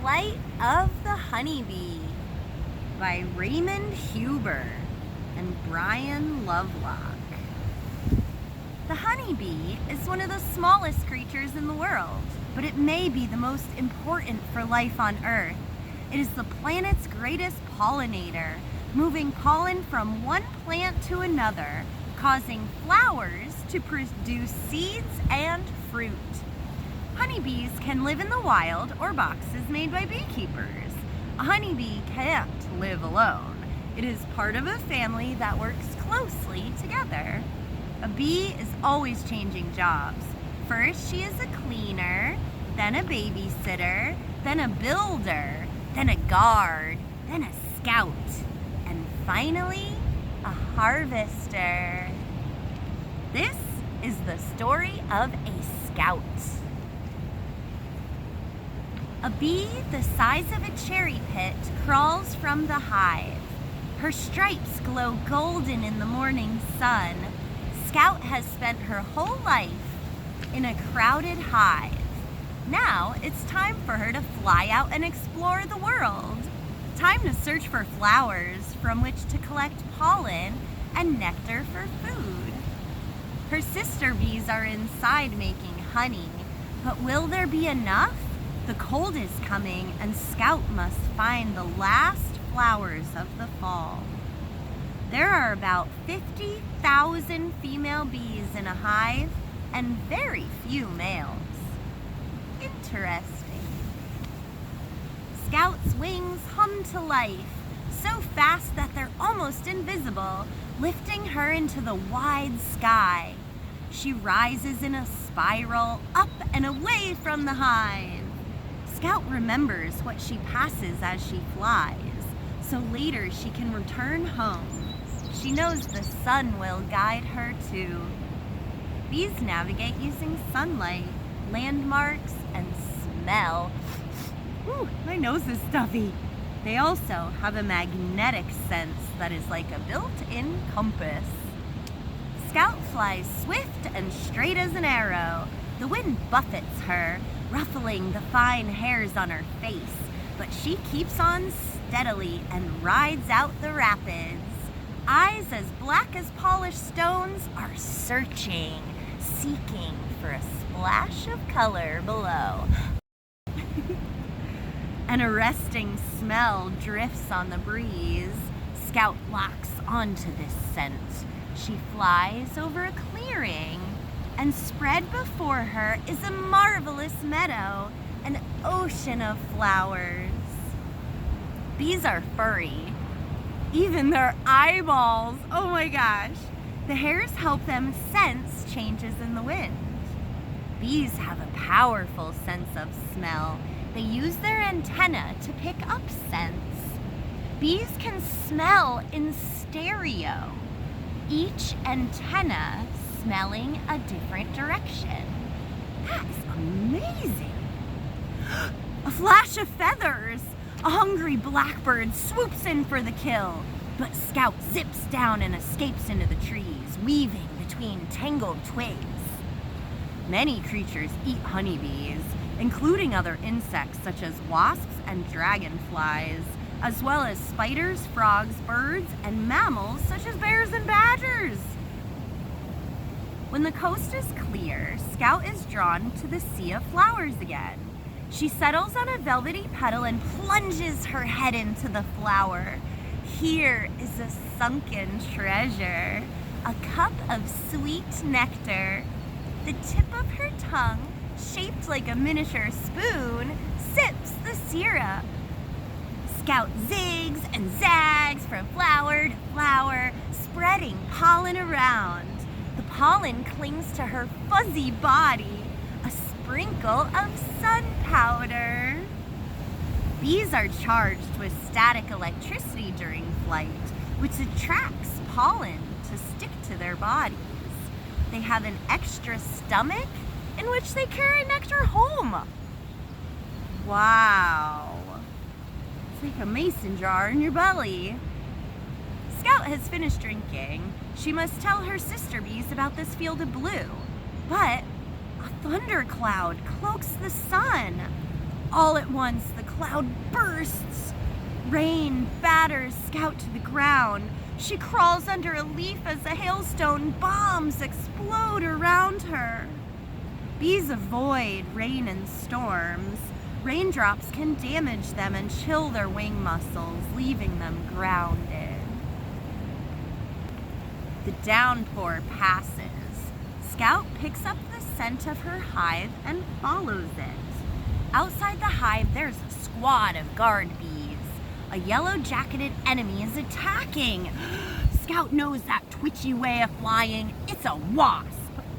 Flight of the Honeybee by Raymond and Brian Lovelock. The honeybee is one of the smallest creatures in the world, but it may be the most important for life on Earth. It is the planet's greatest pollinator, moving pollen from one plant to another, causing flowers to produce seeds and fruit. Honeybees can live in the wild or boxes made by beekeepers. A honeybee can't live alone. It is part of a family that works closely together. A bee is always changing jobs. First, she is a cleaner, then a babysitter, then a builder, then a guard, then a scout, and finally, a harvester. This is the story of a scout. A bee the size of a cherry pit crawls from the hive. Her stripes glow golden in the morning sun. Scout has spent her whole life in a crowded hive. Now it's time for her to fly out and explore the world. Time to search for flowers from which to collect pollen and nectar for food. Her sister bees are inside making honey, but will there be enough? The cold is coming and Scout must find the last flowers of the fall. There are about 50,000 female bees in a hive and very few males. Interesting. Scout's wings hum to life, so fast that they're almost invisible, lifting her into the wide sky. She rises in a spiral up and away from the hive. Scout remembers what she passes as she flies, so later she can return home. She knows the sun will guide her too. Bees navigate using sunlight, landmarks, and smell. Ooh, my nose is stuffy. They also have a magnetic sense that is like a built-in compass. Scout flies swift and straight as an arrow. The wind buffets her, ruffling the fine hairs on her face, but she keeps on steadily and rides out the rapids. Eyes as black as polished stones are searching, seeking for a splash of color below. An arresting smell drifts on the breeze. Scout locks onto this scent. She flies over a clearing, and spread before her is a marvelous meadow, an ocean of flowers. Bees are furry. Even their eyeballs, oh my gosh. The hairs help them sense changes in the wind. Bees have a powerful sense of smell. They use their antenna to pick up scents. Bees can smell in stereo, each antenna smelling a different direction. That's amazing. A flash of feathers. A hungry blackbird swoops in for the kill, but Scout zips down and escapes into the trees, weaving between tangled twigs. Many creatures eat honeybees, including other insects such as wasps and dragonflies, as well as spiders, frogs, birds, and mammals such as bears and badgers. When the coast is clear, Scout is drawn to the sea of flowers again. She settles on a velvety petal and plunges her head into the flower. Here is a sunken treasure, a cup of sweet nectar. The tip of her tongue, shaped like a miniature spoon, sips the syrup. Scout zigs and zags from flower to flower, spreading pollen around. The pollen clings to her fuzzy body, a sprinkle of sun powder. Bees are charged with static electricity during flight, which attracts pollen to stick to their bodies. They have an extra stomach in which they carry nectar home. Wow. It's like a mason jar in your belly. Scout has finished drinking. She must tell her sister bees about this field of blue. But a thundercloud cloaks the sun. All at once, the cloud bursts. Rain batters Scout to the ground. She crawls under a leaf as the hailstone bombs explode around her. Bees avoid rain and storms. Raindrops can damage them and chill their wing muscles, leaving them grounded. The downpour passes. Scout picks up the scent of her hive and follows it. Outside the hive, there's a squad of guard bees. A yellow-jacketed enemy is attacking. Scout knows that twitchy way of flying. It's a wasp.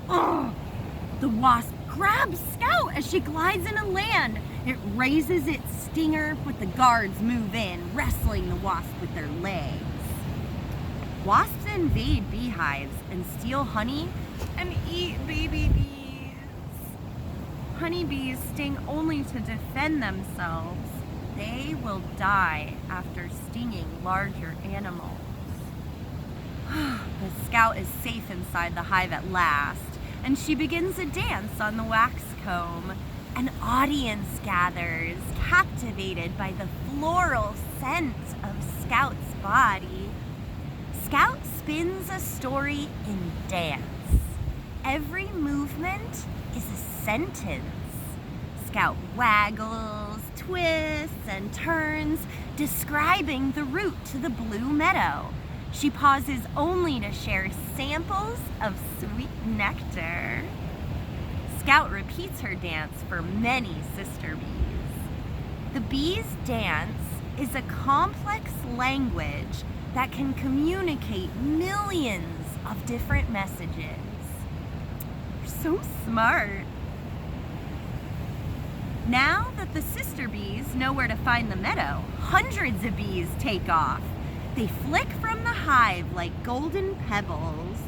Ugh. The wasp grabs Scout as she glides into land. It raises its stinger, but the guards move in, wrestling the wasp with their legs. Wasps invade beehives and steal honey and eat baby bees. Honeybees sting only to defend themselves. They will die after stinging larger animals. The Scout is safe inside the hive at last, and she begins a dance on the wax comb. An audience gathers, captivated by the floral scent of Scout's body. Scout spins a story in dance. Every movement is a sentence. Scout waggles, twists, and turns, describing the route to the blue meadow. She pauses only to share samples of sweet nectar. Scout repeats her dance for many sister bees. The bees' dance is a complex language that can communicate millions of different messages. You're so smart. Now that the sister bees know where to find the meadow, hundreds of bees take off. They flick from the hive like golden pebbles.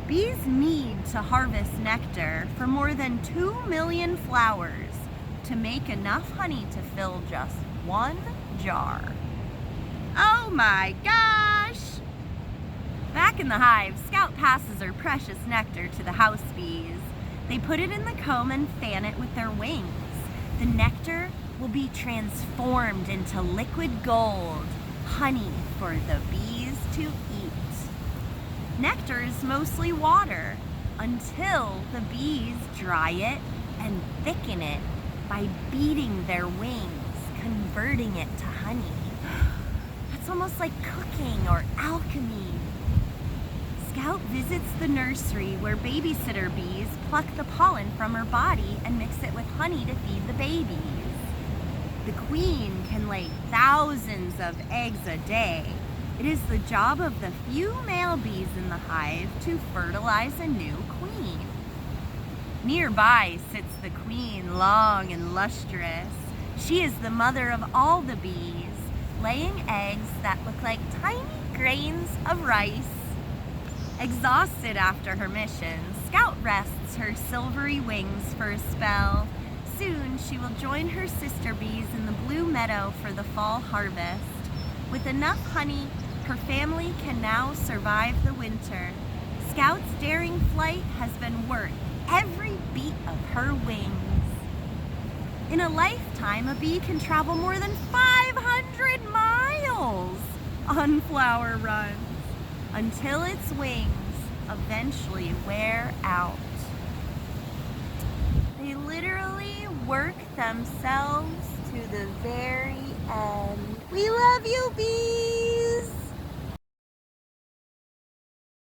Bees need to harvest nectar for more than 2 million flowers to make enough honey to fill just one jar. Oh my gosh! Back in the hive, Scout passes her precious nectar to the house bees. They put it in the comb and fan it with their wings. The nectar will be transformed into liquid gold, honey for the bees to eat. Nectar is mostly water until the bees dry it and thicken it by beating their wings, converting it to honey. That's almost like cooking or alchemy. Scout visits the nursery where babysitter bees pluck the pollen from her body and mix it with honey to feed the babies. The queen can lay thousands of eggs a day. It is the job of the few male bees in the hive to fertilize a new queen. Nearby sits the queen, long and lustrous. She is the mother of all the bees, laying eggs that look like tiny grains of rice. Exhausted after her mission, Scout rests her silvery wings for a spell. Soon she will join her sister bees in the blue meadow for the fall harvest. With enough honey, her family can now survive the winter. Scout's daring flight has been worth every beat of her wings. In a lifetime, a bee can travel more than 500 miles on flower runs until its wings eventually wear out. They literally work themselves to the very end. We love you, bees!